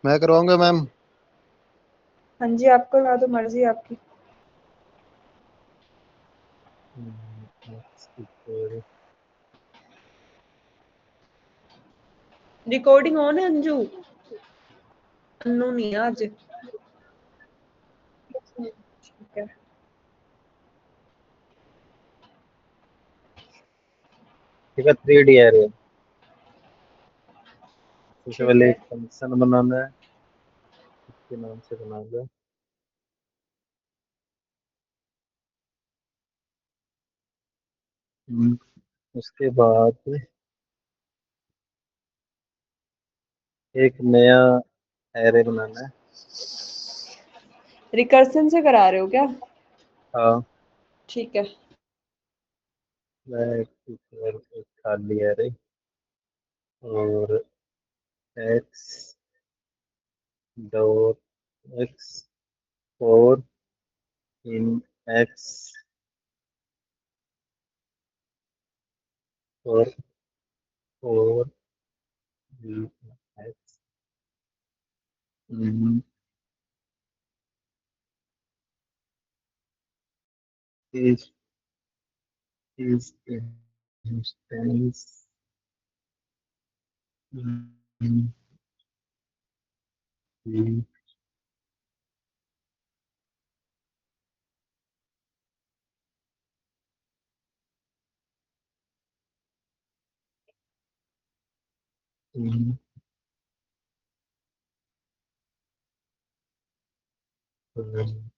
मैं करवाऊंगा मैम। हाँ जी, आप करवा दो, मर्जी आपकी। X equal रिकॉर्डिंग ऑन है अंजू? अन्नू नहीं है आज। ठीक है। ठीक है 3D एरे। सबसे ठीक पहले है। एक फंक्शन बनाना है, इसके नाम से बनाऊंगा। हम्म, उसके बाद एक नया एरे बनाना है। रिकर्सन से करा रहे हो क्या? हाँ, ठीक है। मैं एक खाली एरे और एक्स डॉट एक्स फोर इन एक्स और four x is is instance is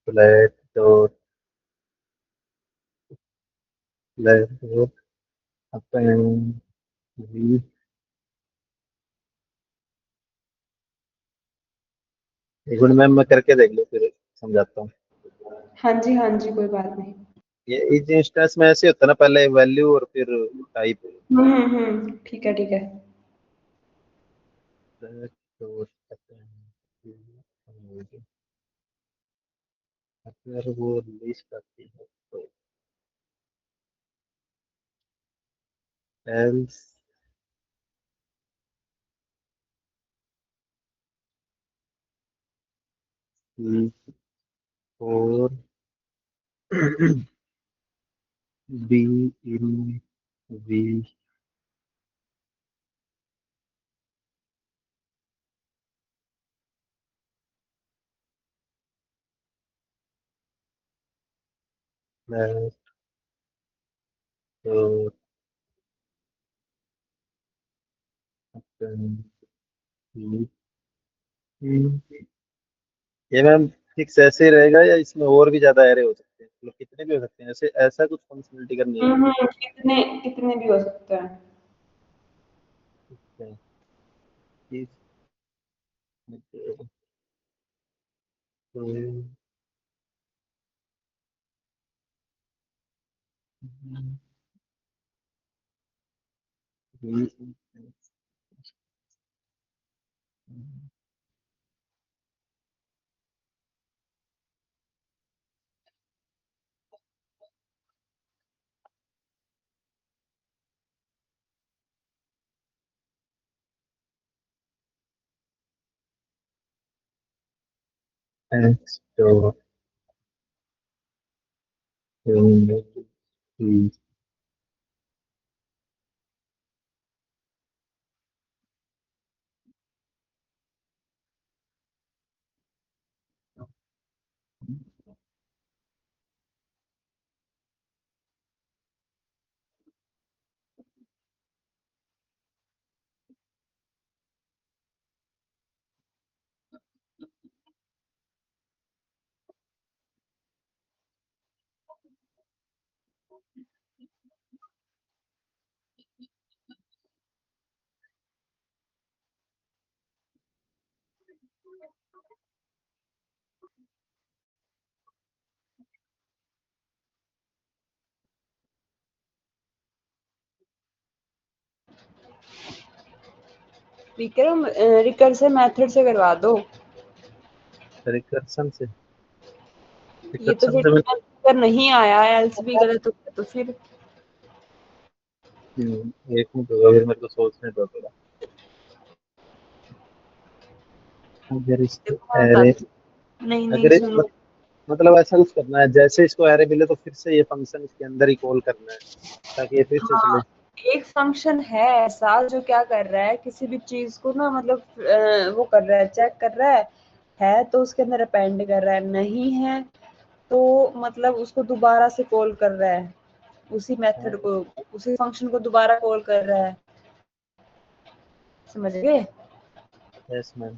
flat dot flat dot append v। एक मिनट मैम मैं करके देख लो फिर समझाता हूँ। हाँ जी, हाँ जी, कोई बात नहीं। ये इस इंस्टेंस में ऐसे होता है ना, पहले वैल्यू और फिर टाइप। ठीक है, ठीक है। flat dot append v, अगर वो लिस्ट आती है तो else is for b in v flat dot append v। ये मैम फिक्स ऐसे ही रहेगा या इसमें और भी ज्यादा एरे हो सकते हैं, मतलब कितने भी हो सकते हैं, ऐसे ऐसा कुछ फंक्शनलिटी करनी है क्या? कितने कितने भी हो सकते हैं। अच्छा, ठीक है, तो x dot Vikram, recursion method से करवा दो। रिकर्सन से। ये तो रिकर्सन फिर से मैं अगर नहीं आया, एल्स भी गलत हो गया तो फिर। एक मिनट होगा, फिर मेरे को सोचने दो थोड़ा। अगर इसको देखो मैं एरे, बताती हूँ। नहीं नहीं अगर सुनो। मतलब ऐसा कुछ करना है, जैसे इसको एरे मिले तो फिर से ये फंक्शन इसके अंदर ही कॉल करना है ताकि ये फिर से चले। हाँ, एक फंक्शन है ऐसा जो क्या कर रहा है, किसी भी चीज को ना मतलब वो कर रहा है, चेक कर रहा है तो उसके अंदर अपेंड कर रहा है, नहीं है तो मतलब उसको दोबारा से कॉल कर रहा है, उसी मेथड को, उसी फंक्शन को दोबारा कॉल कर रहा है। समझ गए? Yes ma'am.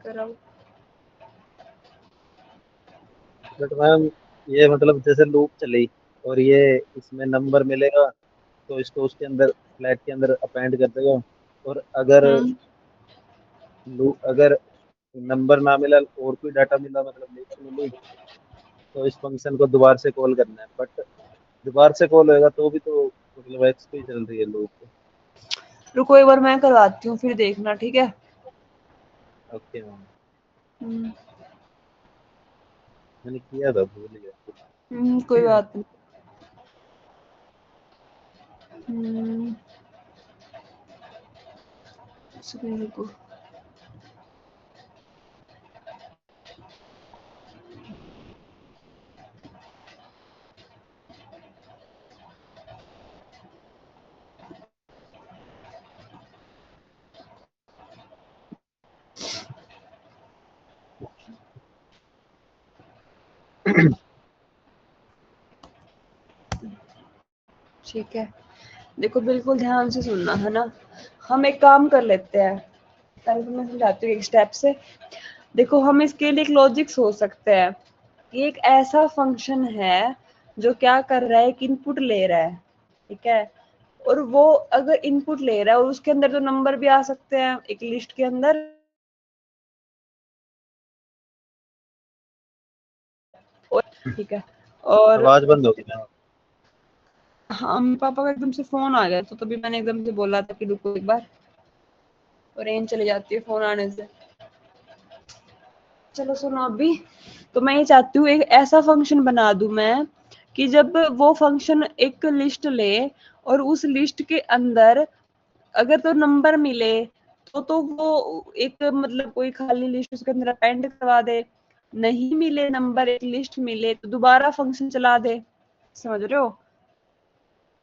कराओ। बट मैम ये मतलब जैसे लूप चली और ये इसमें नंबर मिलेगा तो इसको उसके अंदर फ्लैट के अंदर अपेंड कर देगा, और अगर हम्म। अगर नंबर ना मिला और कोई डाटा मिला मतलब लिस्ट मिली तो इस फंक्शन को दोबारा से कॉल करना है, बट दोबारा से कॉल होएगा तो भी तो मतलब एक्स पे ही चल रही है लूप। रुको एक बार मैं करवाती हूँ फिर देखना, ठीक है? Okay ma'am. हम्म। मैंने किया था, भूल गया। कोई बात नहीं। हम्म। रुको। ठीक है, देखो बिल्कुल ध्यान से सुनना है ना। हम एक काम कर लेते हैं, पहले तो मैं समझाती हूँ एक स्टेप से। देखो हम इसके लिए एक लॉजिक सोच सकते हैं कि एक ऐसा फंक्शन है जो क्या कर रहा है, एक इनपुट ले रहा है, ठीक है? और वो अगर इनपुट ले रहा है और उसके अंदर तो नंबर भी आ सकते हैं एक लिस्ट के अंदर, और ठीक है, और आवाज बंद होगी मैम। हाँ मेरे पापा का एकदम से फोन आ गया तो तभी मैंने एकदम से बोला था कि रुको एक बार, और रेंज चली जाती है फोन आने से। चलो सुनो अभी, तो मैं ये चाहती हूँ एक ऐसा फंक्शन बना दूं मैं कि जब वो फंक्शन एक लिस्ट ले और उस लिस्ट के अंदर अगर तो नंबर मिले तो वो एक मतलब कोई खाली लिस्ट उसके अंदर अपेंड करवा दे, नहीं मिले नंबर, एक लिस्ट मिले तो दोबारा फंक्शन चला दे। समझ रहे हो?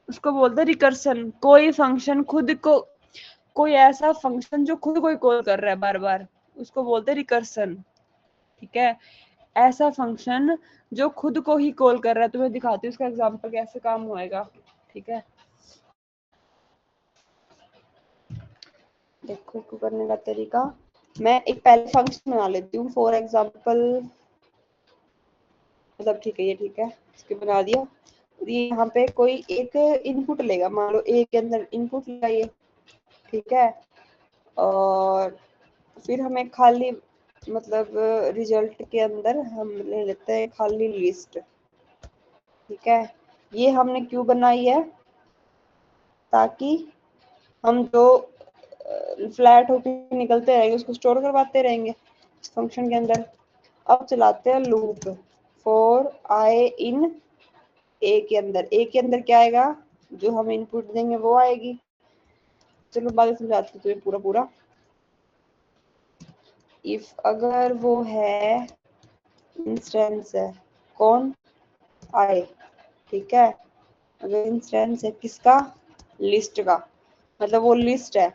उसको बोलते हैं रिकर्सन। कोई फंक्शन खुद को, कोई ऐसा फंक्शन जो खुद को ही कॉल कर रहा है बार बार, उसको बोलते हैं रिकर्सन। ठीक है, ऐसा फंक्शन जो खुद को ही कॉल कर रहा है, तुम्हें दिखाती हूँ इसका एग्जांपल कैसे काम होएगा। ठीक है, देखो इसको करने का तरीका, मैं एक पहले फंक्शन बना लेती हूँ फॉर एग्जांपल, मतलब ठीक है ये, ठीक है इसके बना दिया। ये यहाँ पे कोई एक इनपुट लेगा, मान लो ए के अंदर इनपुट लेगा ये, ठीक है? और फिर हमें खाली मतलब रिजल्ट के अंदर हम ले लेते हैं खाली लिस्ट। ठीक है, ये हमने क्यों बनाई है, ताकि हम जो फ्लैट होकर निकलते रहेंगे उसको स्टोर करवाते रहेंगे इस फंक्शन के अंदर। अब चलाते हैं लूप, फॉर आई इन ए के अंदर, ए के अंदर क्या आएगा, जो हम इनपुट देंगे वो आएगी। चलो बाद समझाती हूँ तुम्हें पूरा पूरा। इफ अगर वो है इंस्टेंस है, कौन, आई, ठीक है? अगर इंस्टेंस है किसका, लिस्ट का, मतलब वो लिस्ट है,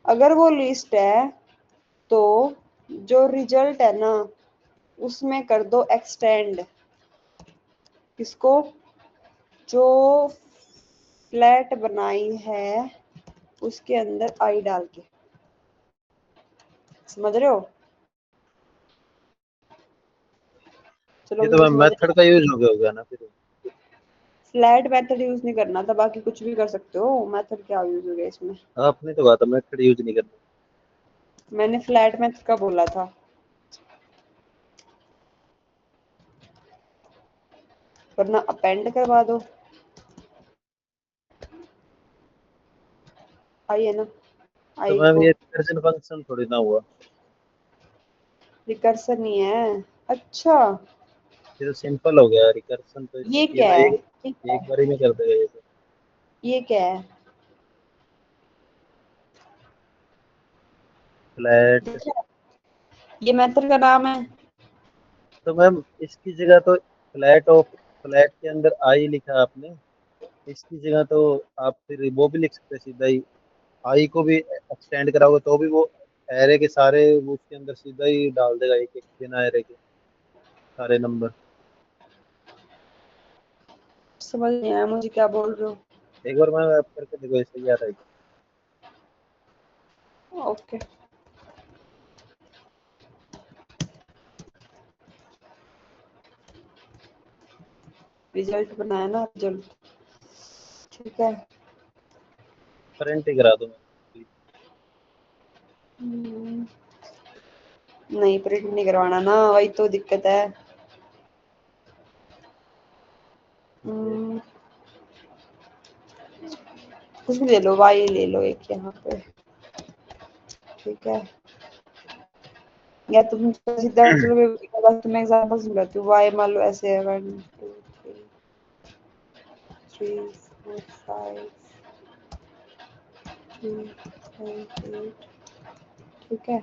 अगर वो लिस्ट है तो जो रिजल्ट है ना उसमें कर दो एक्सटेंड, किसको, जो फ्लैट बनाई है उसके अंदर आई डाल के। समझ रहे हो? चलो ये अभी तो तो मैम समझ मेथड रहे, का यूज हो गया होगा ना फिर। फ्लैट मेथड यूज नहीं करना था, बाकी कुछ भी कर सकते हो, मेथड क्या यूज हो गया इसमें? आपने तो कहा था मेथड यूज नहीं करना। मैंने फ्लैट मेथड का बोला था, वरना अपेंड करवा दो, आई है ना, तो आई मैम को। ये रिकर्जन फंक्शन थोड़ी ना हुआ। रिकर्सन नहीं है, अच्छा ये तो सिंपल हो गया रिकर्जन, तो ये ये क्या तो है, एक ये क्या एक है, बार ही में कर देगा ये तो। ये क्या है? फ्लैट। ये मेथड का नाम है। तो मैम इसकी जगह तो फ्लैट के अंदर आई लिखा आपने, इसकी जगह तो आप फिर वो भी लिख सकते हैं सीधा ही, आई को भी एक्सटेंड कराओगे तो भी वो एरे के सारे वो उसके अंदर सीधा ही डाल देगा, एक एक बिना एरे के सारे नंबर। समझ नहीं आया मुझे क्या बोल रहे हो। एक बार मैं आप करके देखो, ऐसे ही आ रहा है। ओके। रिजल्ट बनाया ना, रिजल्ट। ठीक है। प्रिंट ही करा दो मैम। नहीं प्रिंट नहीं करवाना ना, वही तो दिक्कत है। कुछ भी ले लो, वाई ले लो एक यहाँ पे। ठीक है। या तुम सीधा चलो मैं तुम्हें एग्जांपल समझाती हूँ। वाई मान लो ऐसे है, 1 2 3 4 5 6 7 8। ठीक है।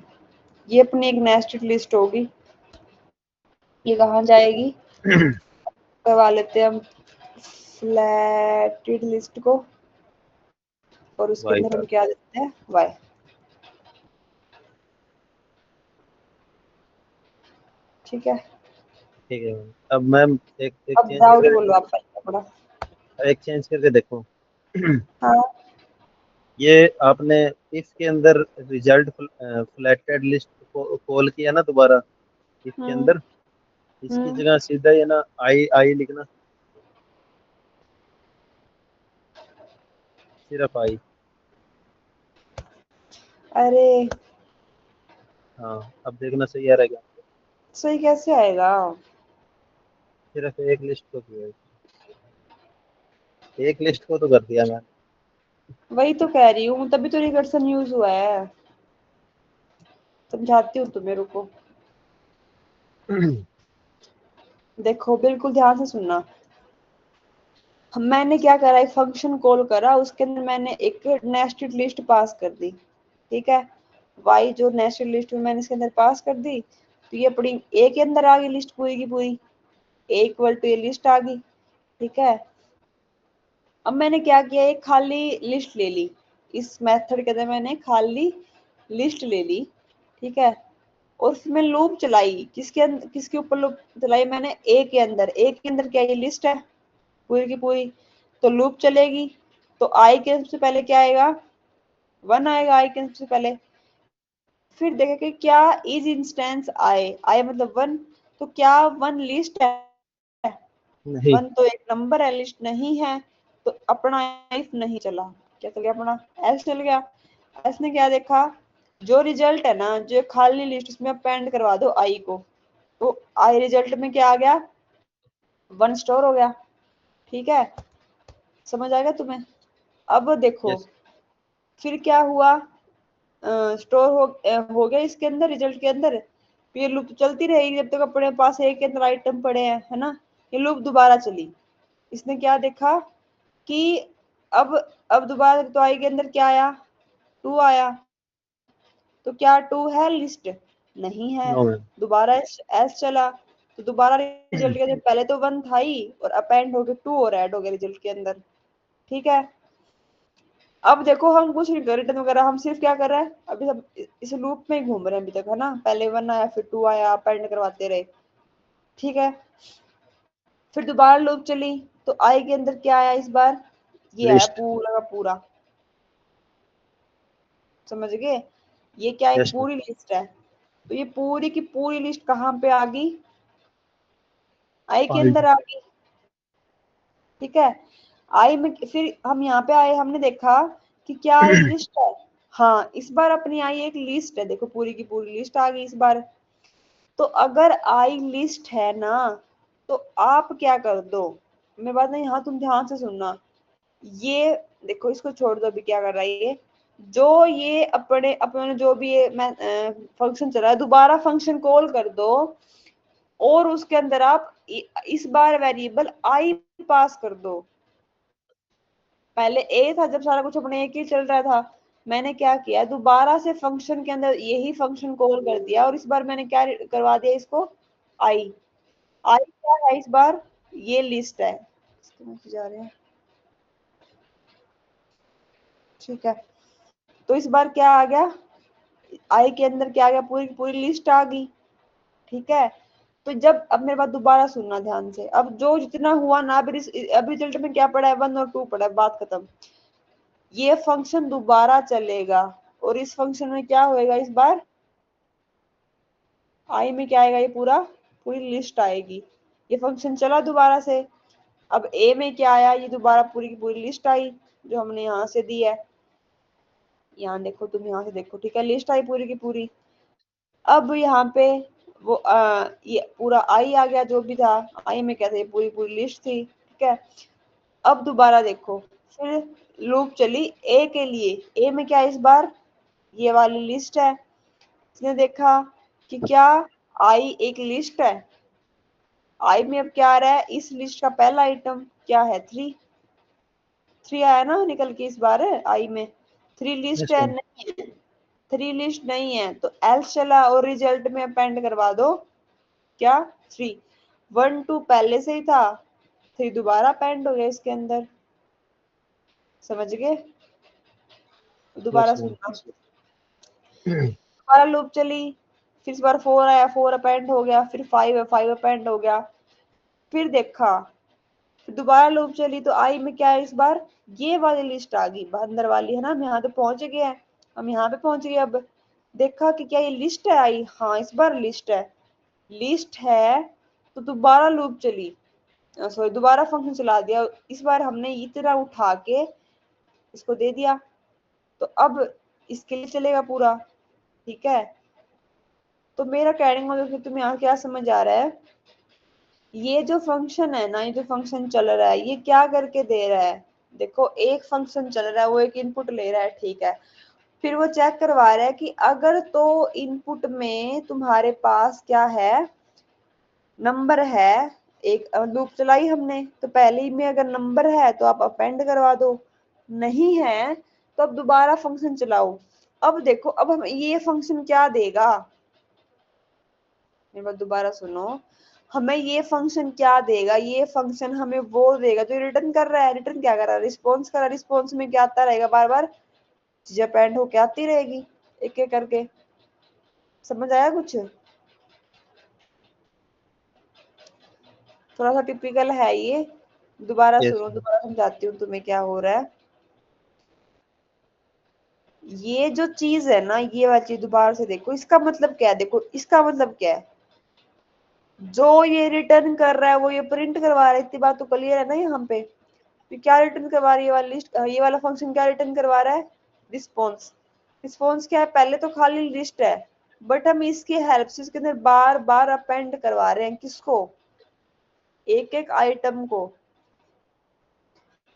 ये अपनी एक नेस्टेड लिस्ट होगी। ये कहाँ जाएगी? करवा लेते हैं हम फ्लैटेड लिस्ट को, और उसके वाई अंदर का। हम क्या देते हैं? वाई। ठीक है। ठीक है मैम। अब मैम एक एक अब चेंज डाउट करके, बोलो आप पहले थोड़ा। एक चेंज करके देखो। हाँ। ये आपने इसके अंदर रिजल्ट फ्लैटेड लिस्ट को कॉल किया ना दोबारा, इसके हम्म। अंदर इसकी हम्म। जगह सीधा ये ना आई आई लिखना, सिर्फ आई। अरे हाँ अब देखना सही आ रहा है क्या? सही कैसे आएगा? सिर्फ एक लिस्ट को किया है। एक लिस्ट को तो कर दिया मैंने। वही तो कह रही हूँ, तभी तो रिकर्सन यूज हुआ है। समझाती हूँ तुम्हें, रुको। देखो बिल्कुल ध्यान से सुनना। मैंने क्या करा, एक फंक्शन कॉल करा, उसके अंदर मैंने एक नेस्टेड लिस्ट पास कर दी। ठीक है। वाई जो नेस्टेड लिस्ट में मैंने इसके अंदर पास कर दी, तो ये अपनी ए के अंदर आ गई लिस्ट पूरी की पूरी। ए इक्वल टू ये लिस्ट आ गई। ठीक है। अब मैंने क्या किया, एक खाली लिस्ट ले ली। इस मेथड के अंदर मैंने खाली लिस्ट ले ली। ठीक है। और फिर मैं लूप चलाई, किसके अंदर, किसके ऊपर लूप चलाई मैंने? ए के अंदर। ए के अंदर क्या, ये लिस्ट है पूरी की पूरी, तो लूप चलेगी। तो आई के सबसे पहले क्या आएगा? 1 आएगा आई के सबसे पहले। फिर देखें कि क्या इज इंस्टेंस आई, आई मतलब 1, तो क्या 1 लिस्ट है? नहीं। 1 तो एक नंबर है, लिस्ट नहीं है। तो अपना इफ नहीं चला। क्या चल गया अपना? एल्स चल गया। एल्स ने क्या देखा, जो रिजल्ट है ना, जो खाली लिस्ट, उसमें अपेंड करवा दो आई को। तो आई रिजल्ट में क्या आ गया? 1 स्टोर हो गया। ठीक है। समझ आएगा तुम्हें? अब देखो यस। फिर क्या हुआ, स्टोर हो गया इसके अंदर, रिजल्ट के अंदर। फिर ये लूप चलती रहेगी जब तक अपने पास एक के अंदर आइटम पड़े हैं, है ना। ये लूप दोबारा चली। इसने क्या देखा कि अब दोबारा तो आई के अंदर क्या आया? 2 आया। तो क्या 2 है लिस्ट? नहीं है। No ma'am. दोबारा एस चला, तो दोबारा रिजल्ट के अंदर पहले तो 1 था ही, और अपेंड होके 2 और ऐड हो गया रिजल्ट के अंदर। ठीक है। अब देखो हम कुछ नहीं कर रिटर्न वगैरह, हम सिर्फ क्या कर रहे हैं, अभी हम इस लूप में ही घूम रहे हैं अभी तक, है ना। पहले 1 आया, फिर 2 आया, अपेंड करवाते रहे। ठीक है। फिर दोबारा लूप चली, तो आई के अंदर क्या आया इस बार? ये आया लिस्ट। पूरा का पूरा। समझ गए? ये क्या, एक यस मैम। पूरी लिस्ट है। तो ये पूरी की पूरी लिस्ट कहाँ पे आ गई? आई के आई। अंदर आ गई। ठीक है। आई में फिर हम यहाँ पे आए, हमने देखा कि क्या आई लिस्ट है? हाँ, इस बार अपनी आई एक लिस्ट है, देखो पूरी की पूरी लिस्ट आ गई इस बार। तो अगर आई लिस्ट है ना, तो आप क्या कर दो, मैं बात नहीं, हाँ तुम ध्यान से सुनना। ये देखो, इसको छोड़ दो, अभी क्या कर रहा है ये, जो ये अपने अपने जो भी ये मैं फंक्शन चला है, दोबारा फंक्शन कॉल कर दो, और उसके अंदर आप इस बार वेरिएबल आई पास कर दो। पहले ए था जब सारा कुछ अपने एक ही चल रहा था, मैंने क्या किया, दोबारा से फंक्शन के अंदर यही फंक्शन कॉल कर दिया, और इस बार मैंने क्या करवा दिया इसको, आई। आई क्या है इस बार, ये लिस्ट है, इसके मैसेज आ रहे हैं, ठीक है। तो इस बार क्या आ गया, आई के अंदर क्या आ गया, पूरी की पूरी लिस्ट आ गई, ठीक है। तो जब, अब मेरे बात दोबारा सुनना ध्यान से, अब जो जितना हुआ ना, अब रिजल्ट में क्या पड़ा है, 1 और 2 पड़ा है, बात खत्म। ये फंक्शन दोबारा चलेगा, और इस फंक्शन में क्या होएगा इस बार, आई में क्या आएगा, ये पूरी लिस्ट आएगी। ये फंक्शन चला दोबारा से, अब ए में क्या आया, ये दोबारा पूरी की पूरी लिस्ट आई जो हमने यहाँ से दी है, यहाँ देखो तुम, यहाँ से देखो, ठीक है, लिस्ट आई पूरी की पूरी। अब यहाँ पे वो ये पूरा आई आ गया, जो भी था आई में क्या था, ये पूरी पूरी लिस्ट थी, ठीक है। अब दोबारा देखो, फिर लूप चली ए के लिए, ए में क्या है इस बार, ये वाली लिस्ट है। इसने देखा कि क्या आई एक लिस्ट है, आई में अब क्या आ रहा है, इस लिस्ट का पहला आइटम क्या है, 3, 3 आया ना निकल के इस बार आई में, 3 लिस्ट यस है, मैम। नहीं है, 3 लिस्ट नहीं है, तो एल्स चला, और रिजल्ट में अपेंड करवा दो क्या, 3, 1 2 पहले से ही था, 3 दोबारा अपेंड हो गया इसके अंदर, समझ गए। यस दोबारा मैम। सुनना, दोबारा लूप चली, फिर इस बार 4 आया, 4 अपेंड हो गया, फिर 5 है, 5 अपेंड हो गया, फिर देखा, फिर दोबारा लूप चली, तो आई में क्या है इस बार, ये वाली लिस्ट आ गई, अंदर वाली है ना, हम यहाँ तो पहुंच गए हैं, हम यहाँ पे पहुंच गए। अब देखा कि क्या ये लिस्ट है आई, हाँ इस बार लिस्ट है, लिस्ट है, तो दोबारा लूप चली, सॉरी दोबारा फंक्शन चला दिया, इस बार हमने इतना उठा के इसको दे दिया, तो अब इसके लिए चलेगा पूरा, ठीक है। तो मेरा कहने का मतलब तुम्हें यहाँ क्या समझ आ रहा है, ये जो फंक्शन है ना, ये जो फंक्शन चल रहा है, ये क्या करके दे रहा है, देखो एक फंक्शन चल रहा है, वो एक इनपुट ले रहा है, ठीक है, फिर वो चेक करवा रहा है कि अगर तो इनपुट में तुम्हारे पास क्या है, नंबर है, एक लूप चलाई हमने, तो पहले ही में अगर नंबर है तो आप अपेंड करवा दो, नहीं है तो अब दोबारा फंक्शन चलाओ। अब देखो, अब हम ये फंक्शन क्या देगा, मेरे बात दोबारा सुनो, हमें ये फंक्शन क्या देगा, ये फंक्शन हमें वो देगा जो रिटर्न कर रहा है, रिटर्न क्या कर रहा है, रिस्पॉन्स कर रहा है, रिस्पॉन्स में क्या आता रहेगा, बार बार चीजें अपेंड होके आती रहेगी, एक एक करके, समझ आया कुछ, थोड़ा सा टिपिकल है ये, दोबारा यस सुनो, मैम। दोबारा समझाती हूँ तुम्हें क्या हो रहा है। ये जो चीज है ना, ये वाली चीज दोबारा से देखो, इसका मतलब क्या है, देखो इसका मतलब क्या है, जो ये रिटर्न कर रहा है वो ये प्रिंट करवा रहा है, इतनी बात तो क्लियर है ना यहाँ पे, तो क्या रिटर्न करवा रही है, ये वाली लिस्ट, ये वाला फंक्शन क्या रिटर्न करवा रहा है, रिस्पॉन्स। रिस्पॉन्स क्या है, पहले तो खाली लिस्ट है, बट हम इसकी हेल्प से इसके अंदर बार बार अपेंड करवा रहे हैं, किसको, एक एक आइटम को।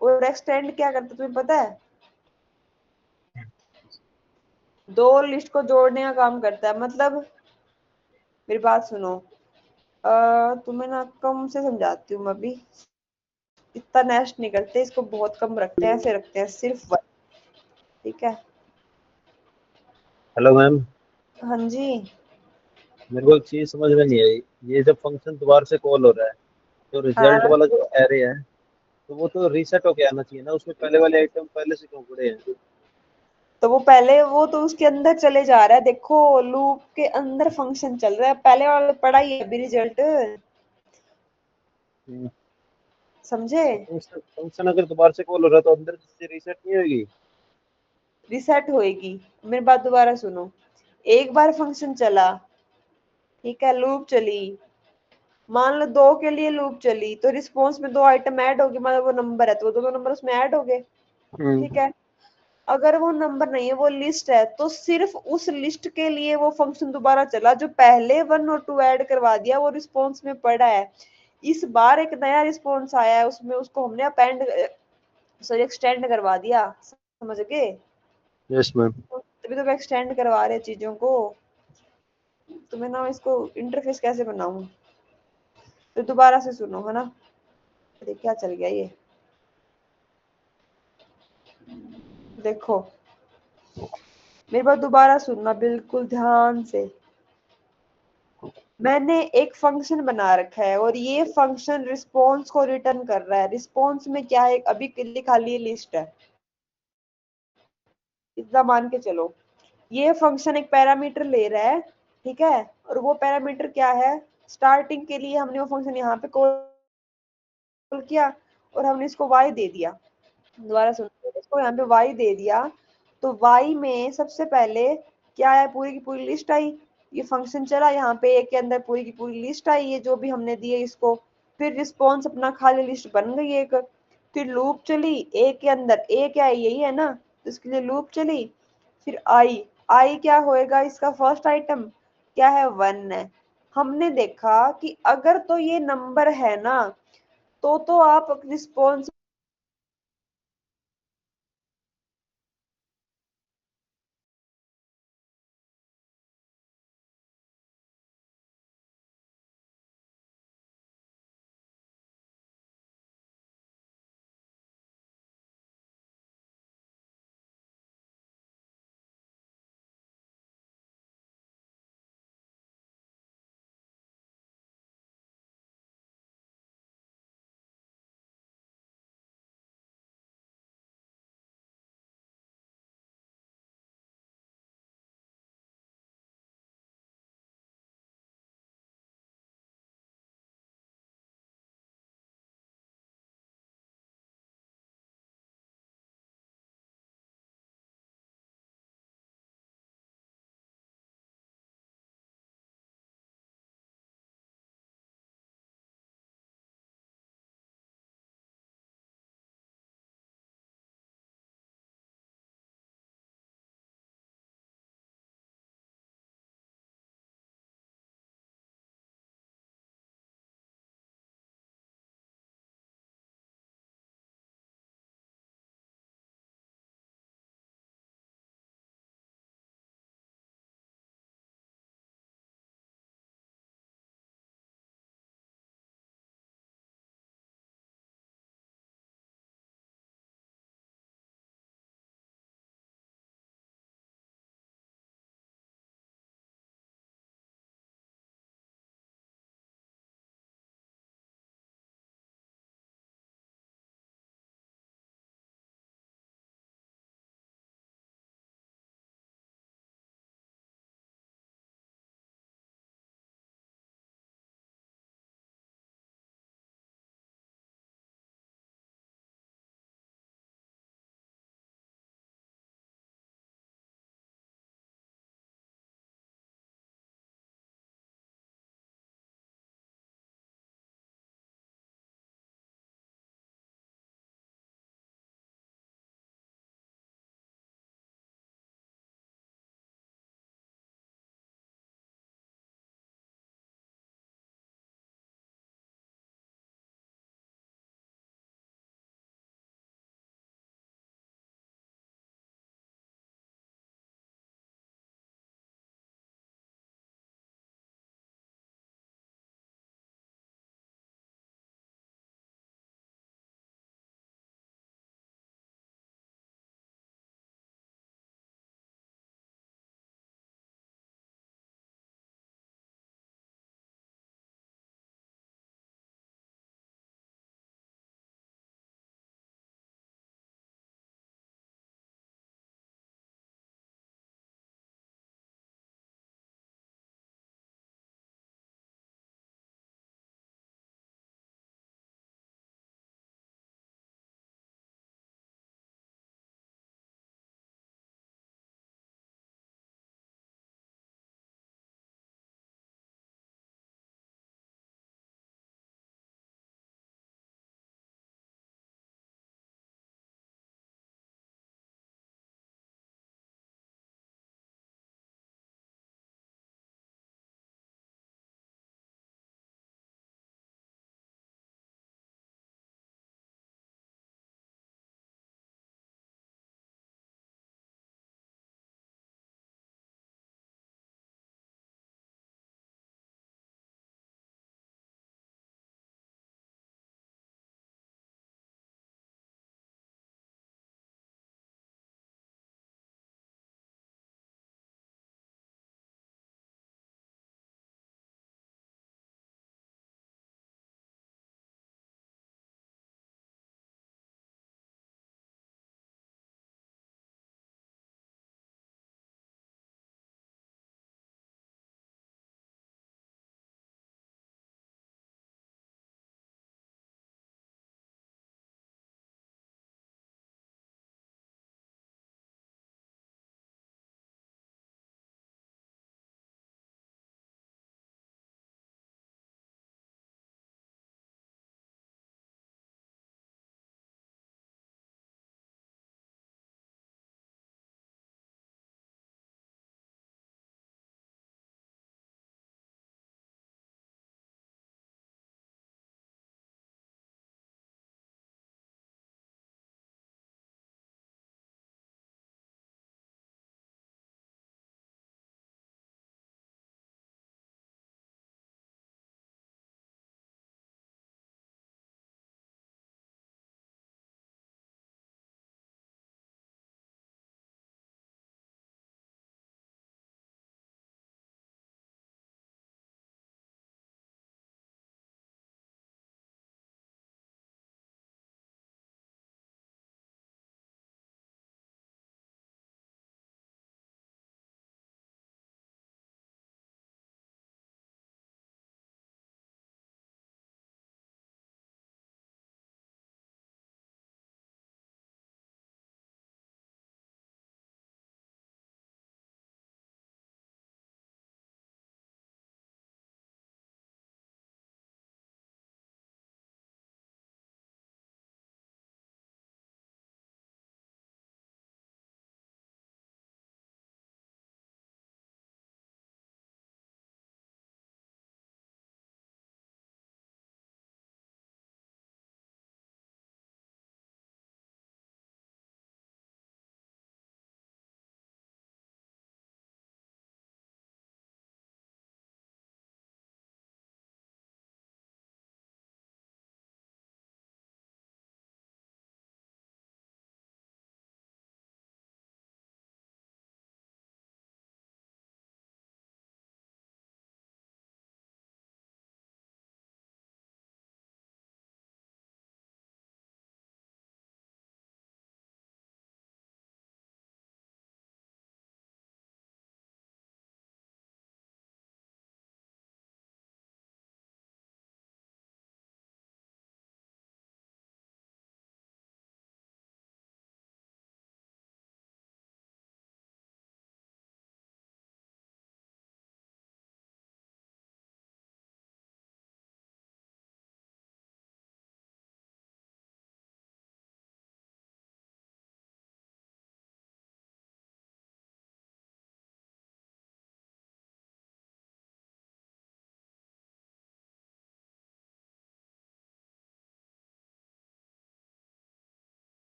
और एक्सटेंड क्या करता है तुम्हें पता है, दो लिस्ट को जोड़ने का काम करता है, मतलब मेरी बात सुनो, तुम्हें ना कम से समझाती हूँ मैं अभी, इतना नेस्ट नहीं करते इसको, बहुत कम रखते हैं, ऐसे रखते हैं सिर्फ 1, ठीक है। Hello ma'am. हाँ जी। मेरे को एक चीज समझ में नहीं आई, ये जब फंक्शन दोबारा से कॉल हो रहा है, तो रिजल्ट हाँ, वाला जो एरे है, तो वो तो रीसेट होके आना चाहिए ना, उसमें पहले वाले आइटम पहले से क्यों पड़े हैं? तो वो पहले, वो तो उसके अंदर चले जा रहा है, देखो लूप के अंदर फंक्शन चल रहा है, पहले वाला पड़ा ही है अभी रिजल्ट, हम्म, समझे। तो फंक्शन फंक्शन अगर दोबारा से कॉल हो रहा है तो अंदर से रीसेट नहीं होगी? रिसेट होएगी, मेरी बात दोबारा सुनो, एक बार फंक्शन चला, ठीक है, लूप चली, मान लो 2 के लिए लूप चली, तो रिस्पॉन्स में 2 आइटम ऐड हो गए, मतलब वो नंबर है तो वो दोनों नंबर उसमें ऐड हो गए, ठीक हम्म। है। अगर वो नंबर नहीं है, वो लिस्ट है, तो सिर्फ उस लिस्ट के लिए वो फंक्शन दोबारा चला, जो पहले 1 और 2 ऐड करवा दिया वो रिस्पॉन्स में पड़ा है, इस बार एक नया रिस्पॉन्स आया है, उसमें उसको हमने अपेंड, सॉरी एक्सटेंड करवा दिया, समझ गए। Yes ma'am. तभी तो मैं एक्सटेंड करवा रहे चीजों को, तो मैं ना इसको इंटरफेस कैसे बनाऊं, तो दोबारा से सुनो, है ना, अरे क्या चल गया ये, देखो मेरी बात दोबारा सुनना बिल्कुल ध्यान से। मैंने एक फंक्शन बना रखा है और ये फंक्शन रिस्पॉन्स को रिटर्न कर रहा है। रिस्पॉन्स में क्या है, अभी के लिए खाली लिस्ट है, इतना मान के चलो। ये फंक्शन एक पैरामीटर ले रहा है, ठीक है, और वो पैरामीटर क्या है, स्टार्टिंग के लिए हमने वो फंक्शन यहाँ पे कॉल किया और हमने इसको y दे दिया। दोबारा सुनो, इसको यहाँ पे y दे दिया, तो y में सबसे पहले क्या है, पूरी की पूरी लिस्ट आई। ये फंक्शन चला, यहाँ पे a के अंदर पूरी की पूरी लिस्ट आई है जो भी हमने दी है इसको। फिर रिस्पॉन्स अपना खाली लिस्ट बन गई एक। फिर लूप चली a के अंदर, a क्या है, यही है ना, तो इसके लिए लूप चली। फिर आई क्या होएगा, इसका फर्स्ट आइटम क्या है, 1 है। हमने देखा कि अगर तो ये नंबर है ना, तो आप रिस्पॉन्स